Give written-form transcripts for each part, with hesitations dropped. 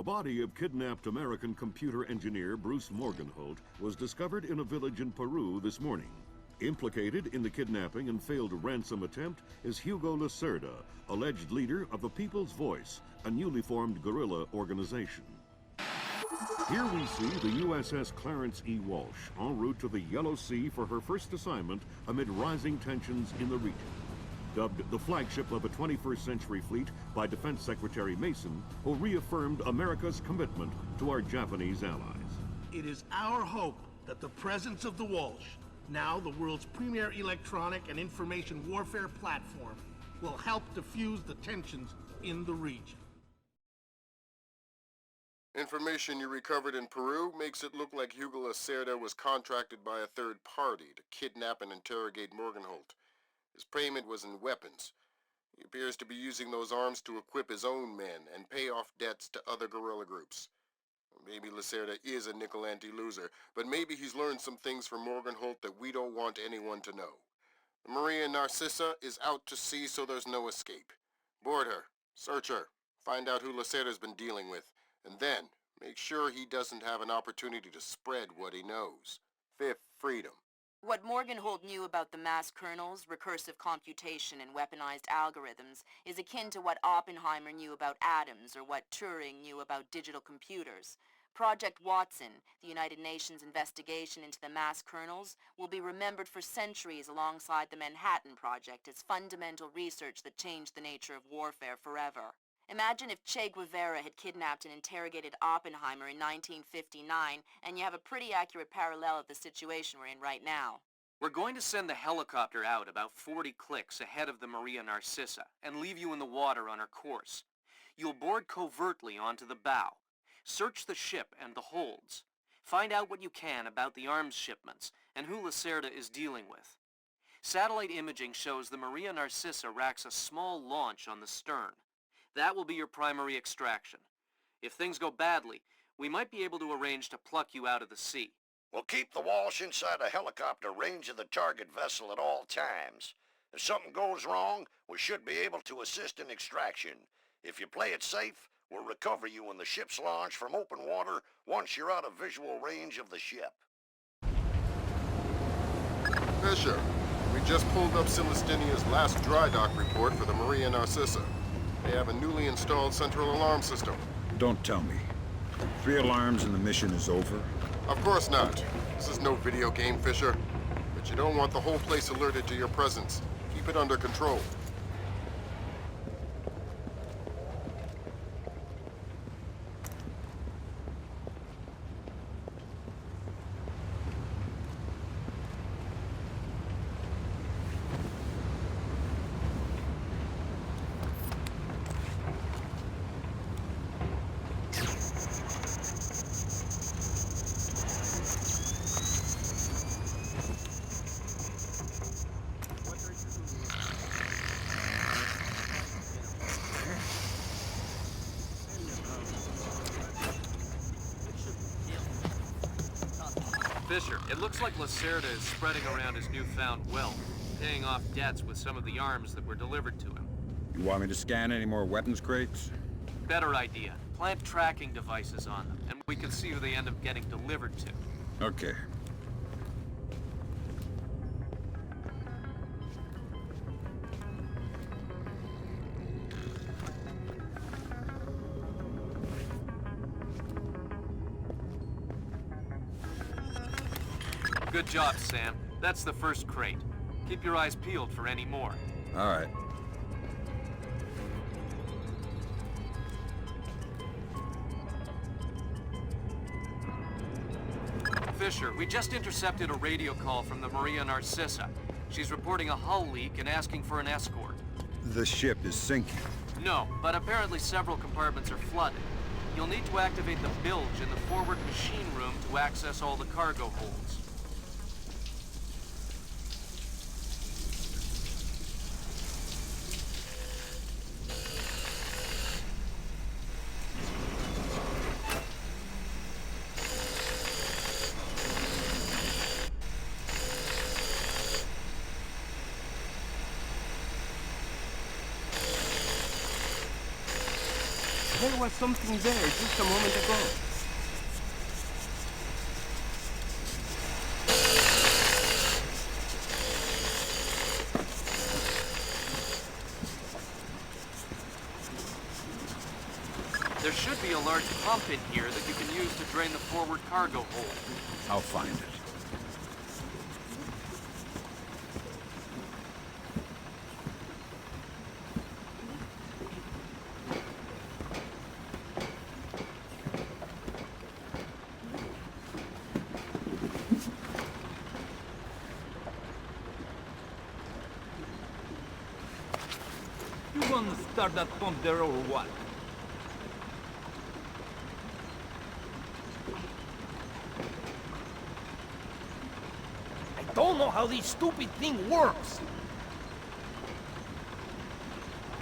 body of kidnapped American computer engineer Bruce Morgenholt was discovered in a village in Peru this morning. Implicated in the kidnapping and failed ransom attempt is Hugo Lucerda, alleged leader of the People's Voice, a newly formed guerrilla organization. Here we see the USS Clarence E. Walsh en route to the Yellow Sea for her first assignment amid rising tensions in the region. Dubbed the flagship of a 21st century fleet by Defense Secretary Mason, who reaffirmed America's commitment to our Japanese allies. It is our hope that the presence of the Walsh, now the world's premier electronic and information warfare platform, will help diffuse the tensions in the region. Information you recovered in Peru makes it look like Hugo Lucerda was contracted by a third party to kidnap and interrogate Morgenholt. His payment was in weapons. He appears to be using those arms to equip his own men and pay off debts to other guerrilla groups. Maybe Lucerda is a nickel anti-loser, but maybe he's learned some things from Morgenholt that we don't want anyone to know. The Maria Narcissa is out to sea, so there's no escape. Board her, search her, find out who Lucerda's been dealing with, and then make sure he doesn't have an opportunity to spread what he knows. Fifth freedom. What Morgenholt knew about the mass kernels, recursive computation, and weaponized algorithms is akin to what Oppenheimer knew about atoms or what Turing knew about digital computers. Project Watson, the United Nations investigation into the mass kernels, will be remembered for centuries alongside the Manhattan Project as fundamental research that changed the nature of warfare forever. Imagine if Che Guevara had kidnapped and interrogated Oppenheimer in 1959, and you have a pretty accurate parallel of the situation we're in right now. We're going to send the helicopter out about 40 clicks ahead of the Maria Narcissa and leave you in the water on her course. You'll board covertly onto the bow. Search the ship and the holds. Find out what you can about the arms shipments and who Lucerda is dealing with. Satellite imaging shows the Maria Narcissa racks a small launch on the stern. That will be your primary extraction. If things go badly, we might be able to arrange to pluck you out of the sea. We'll keep the Walsh inside a helicopter range of the target vessel at all times. If something goes wrong, we should be able to assist in extraction. If you play it safe, we'll recover you when the ship's launched from open water once you're out of visual range of the ship. Fisher, we just pulled up Celestinia's last dry dock report for the Maria Narcissa. They have a newly installed central alarm system. Don't tell me. 3 alarms and the mission is over? Of course not. This is no video game, Fisher. But you don't want the whole place alerted to your presence. Keep it under control. Fisher, it looks like Lucerda is spreading around his newfound wealth, paying off debts with some of the arms that were delivered to him. You want me to scan any more weapons crates? Better idea. Plant tracking devices on them, and we can see who they end up getting delivered to. Okay. Good job, Sam. That's the first crate. Keep your eyes peeled for any more. All right. Fisher, we just intercepted a radio call from the Maria Narcissa. She's reporting a hull leak and asking for an escort. The ship is sinking. No, but apparently several compartments are flooded. You'll need to activate the bilge in the forward machine room to access all the cargo holds. There was something there just a moment ago. There should be a large pump in here that you can use to drain the forward cargo hold. I'll find it. You gonna start that pump there or what? I don't know how this stupid thing works.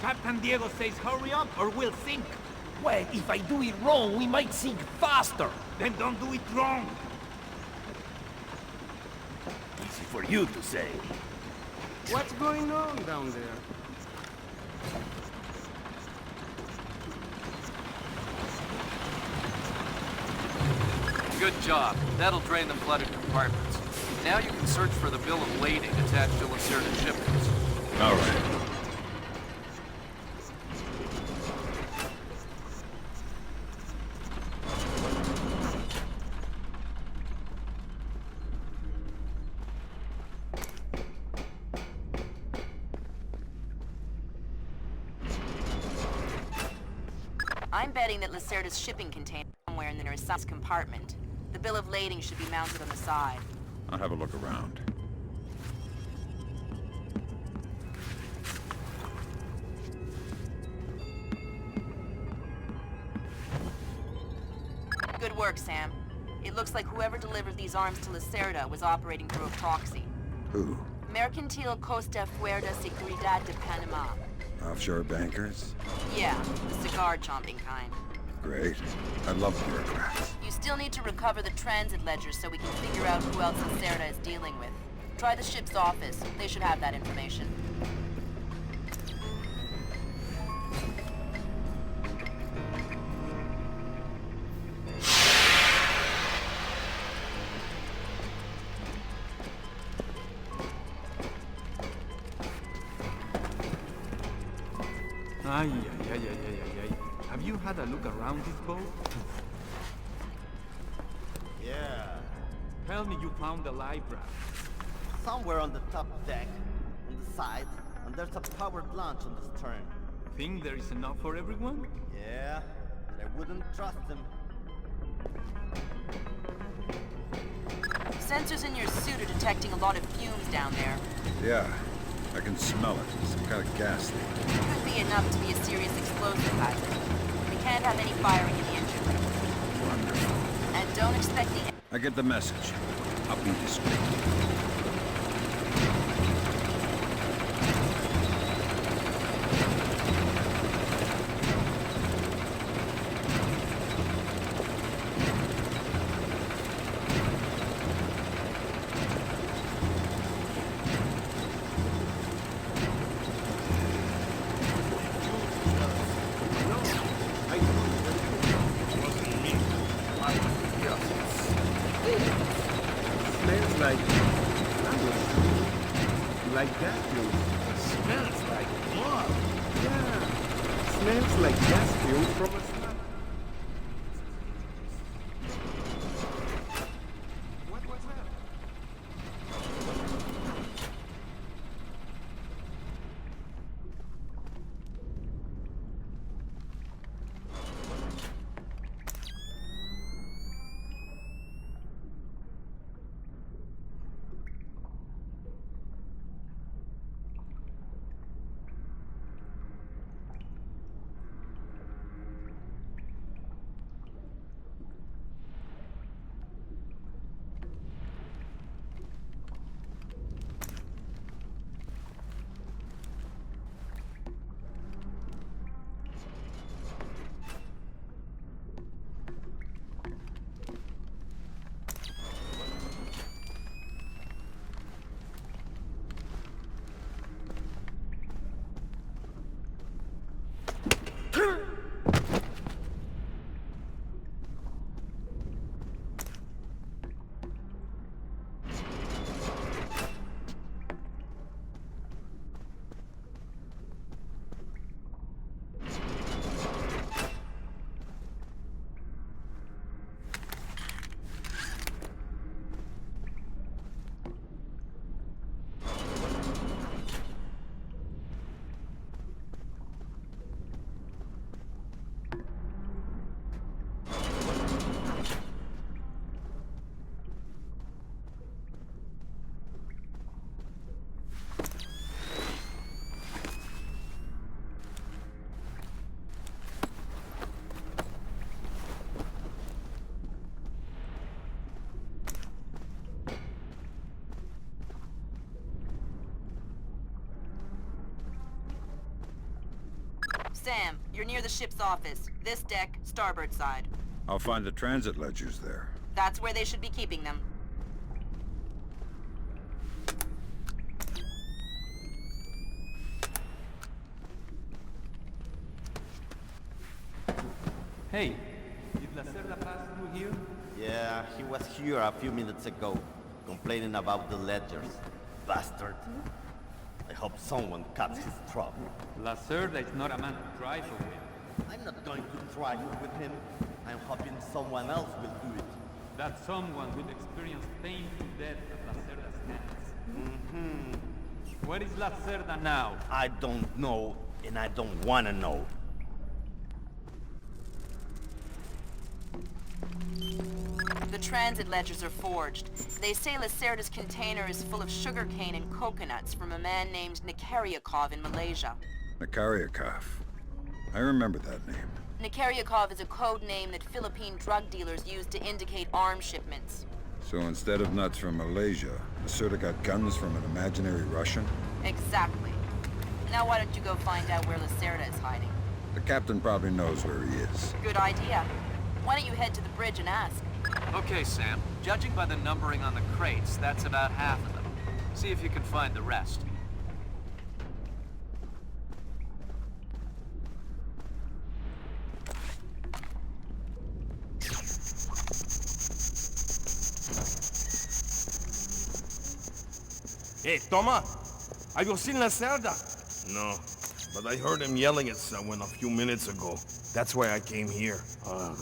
Captain Diego says hurry up or we'll sink. Well, if I do it wrong, we might sink faster. Then don't do it wrong. Easy for you to say. What's going on down there? Good job. That'll drain the flooded compartments. Now you can search for the bill of lading attached to Lucerda's shipments. All right. I'm betting that Lucerda's shipping container is somewhere in the Narcissa's compartment. The bill of lading should be mounted on the side. I'll have a look around. Good work, Sam. It looks like whoever delivered these arms to Lucerda was operating through a proxy. Who? Mercantil Costa Fuerza Seguridad de Panama. Offshore bankers? Yeah, the cigar-chomping kind. Great. I love bureaucrats. You still need to recover the transit ledger so we can figure out who else Lucerda is dealing with. Try the ship's office. They should have that information. Ay, ay, ay, ay, ay, ay, ay. Have you had a look around this boat? Yeah, Tell me you found the life raft. somewhere on the top deck, on the side, and there's a powered launch on the stern. Think there is enough for everyone? Yeah, but I wouldn't trust them. Sensors in your suit are detecting a lot of fumes down there. Yeah, I can smell it. Some kind of gas leak. Could be enough to be a serious explosive hazard. We can't have any firing in the engine room. Wonderful. And don't expect the... I get the message. I'll be discreet. Smells like gas fuel. Smells like blood. Yeah, smells like gas fuel from a slab. What was that? Sam, you're near the ship's office. This deck, starboard side. I'll find the transit ledgers there. That's where they should be keeping them. Hey, did Lucerda pass through here? Yeah, he was here a few minutes ago, complaining about the ledgers. Bastard. I hope someone cuts his throat. Lucerda is not a man to trifle with. I'm not going to try with him. I'm hoping someone else will do it. That someone will experience pain to death at Lucerda's hands. Where is Lucerda now? I don't know, and I don't want to know. The transit ledgers are forged. They say Lucerda's container is full of sugarcane and coconuts from a man named Nikaryakov in Malaysia. Nikaryakov. I remember that name. Nikaryakov is a code name that Philippine drug dealers use to indicate arms shipments. So instead of nuts from Malaysia, Lucerda got guns from an imaginary Russian? Exactly. Now why don't you go find out where Lucerda is hiding? The captain probably knows where he is. Good idea. Why don't you head to the bridge and ask? Okay, Sam. Judging by the numbering on the crates, that's about half of them. See if you can find the rest. Hey, Toma! Have you seen Lucerda? No, but I heard him yelling at someone a few minutes ago. That's why I came here.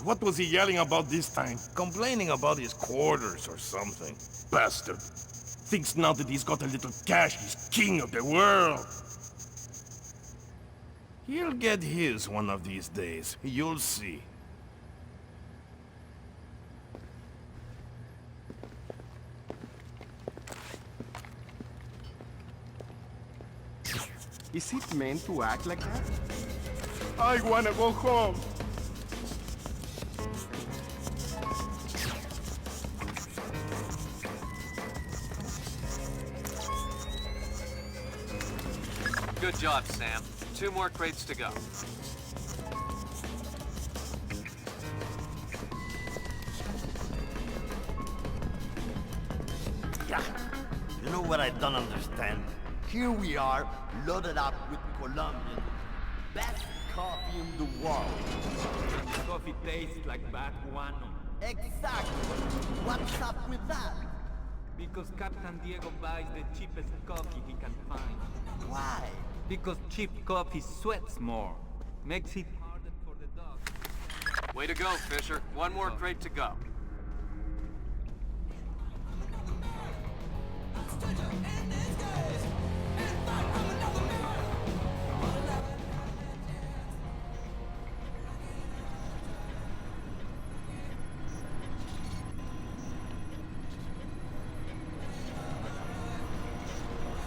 What was he yelling about this time? Complaining about his quarters or something. Bastard. Thinks now that he's got a little cash, he's king of the world. He'll get his one of these days. You'll see. Is it meant to act like that? I wanna go home. Good job, Sam. 2 more crates to go. Yeah. You know what I don't understand? Here we are, loaded up with Colombian. Best coffee in the world. Coffee tastes like bad guano. Exactly. What's up with that? Because Captain Diego buys the cheapest coffee he can find. Why? Because cheap coffee sweats more. Makes it harder for the dog. Way to go, Fisher. 1 more crate to go.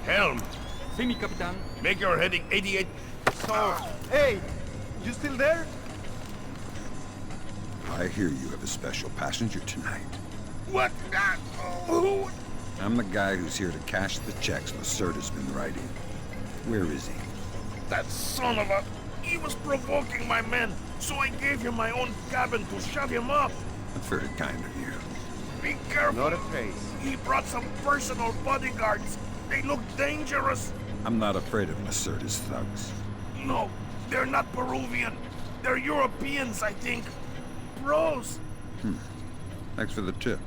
Helm, See me, Capitan. make your heading 88. Hey, you still there? I hear you have a special passenger tonight. What? Who? I'm the guy who's here to cash the checks Lucerda's been writing. Where is he? That son of a... He was provoking my men, so I gave him my own cabin to shut him up. That's very kind of you. Be careful. Not a trace. He brought some personal bodyguards. They look dangerous. I'm not afraid of Lucerda's thugs. No, they're not Peruvian. They're Europeans, I think. Bros. Thanks for the tip.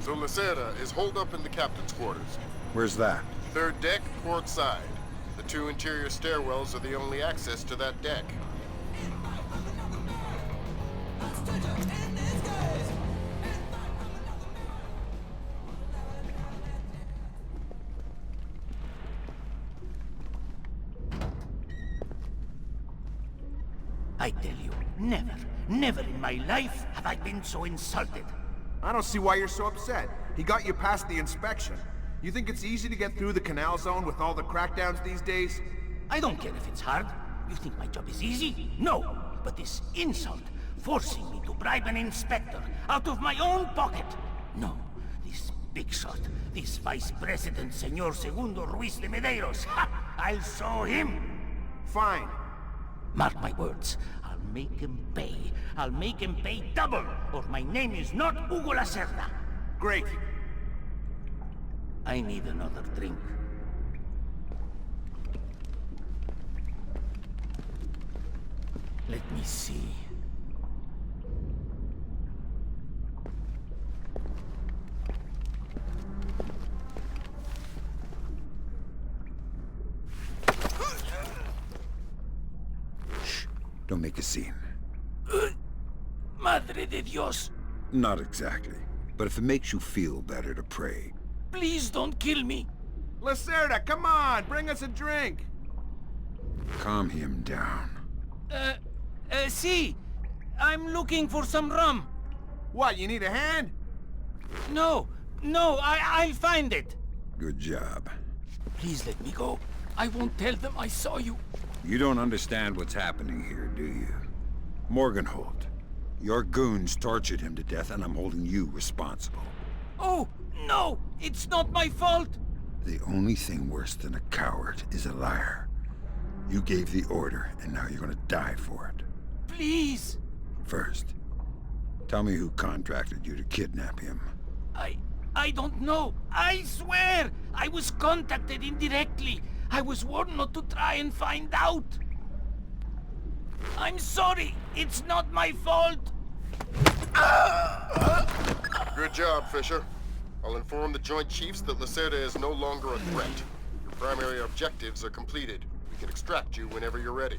So Lucerda is holed up in the captain's quarters. Where's that? 3rd deck, port side. The 2 interior stairwells are the only access to that deck. I tell you, never in my life have I been so insulted. I don't see why you're so upset. He got you past the inspection. You think it's easy to get through the canal zone with all the crackdowns these days? I don't care if it's hard. You think my job is easy? No, but this insult, forcing me to bribe an inspector out of my own pocket. No, this big shot, this Vice President, Señor Segundo Ruiz de Medeiros. Ha! I'll show him! Fine. Mark my words. I'll make him pay. I'll make him pay double, or my name is not Hugo Lucerda. Great. I need another drink. Let me see. Shh. Don't make a scene. Madre de Dios. Not exactly. But if it makes you feel better to pray. Please don't kill me. Lucerda, come on! Bring us a drink! Calm him down. See, I'm looking for some rum. What, you need a hand? No, I'll find it. Good job. Please let me go. I won't tell them I saw you. You don't understand what's happening here, do you? Morgenholt, your goons tortured him to death, and I'm holding you responsible. Oh, no! It's not my fault! The only thing worse than a coward is a liar. You gave the order, and now you're gonna die for it. Please! First, tell me who contracted you to kidnap him. I don't know. I swear! I was contacted indirectly. I was warned not to try and find out. I'm sorry. It's not my fault. Good job, Fisher. I'll inform the Joint Chiefs that Lucerda is no longer a threat. Your primary objectives are completed. We can extract you whenever you're ready.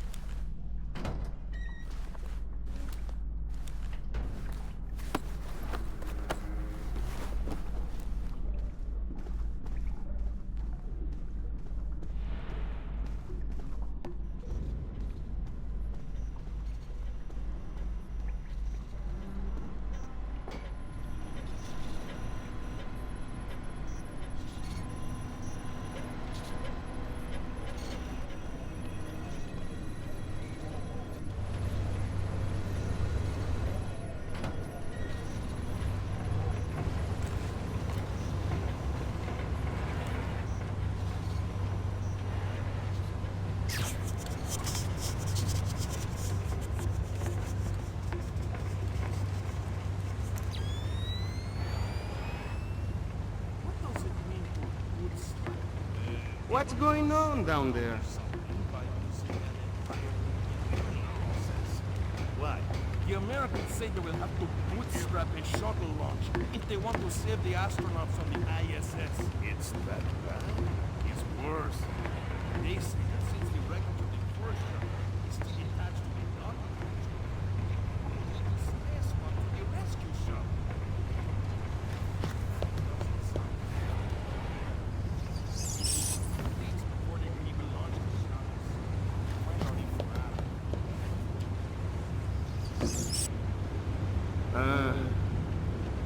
What's going on down there? Why? The Americans say they will have to bootstrap a shuttle launch if they want to save the astronauts on the ISS. It's that bad. It's worse. They say that since the wreck of the first shuttle is still attached to the docking they will space one to the rescue shuttle.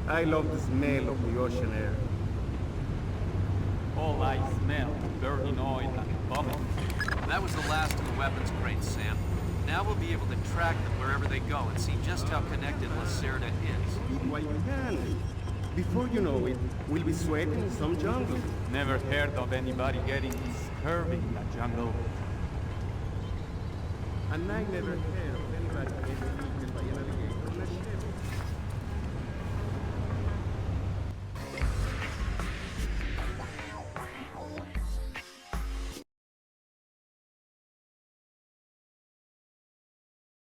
I love the smell of the ocean air. All I smell, burning oil and vomit. That was the last of the weapons crates, Sam. Now we'll be able to track them wherever they go and see just how connected Lucerda is. Eat while you can. Before you know it, we'll be sweating in some jungle. Never heard of anybody getting scurvy in the jungle. And I never heard of anybody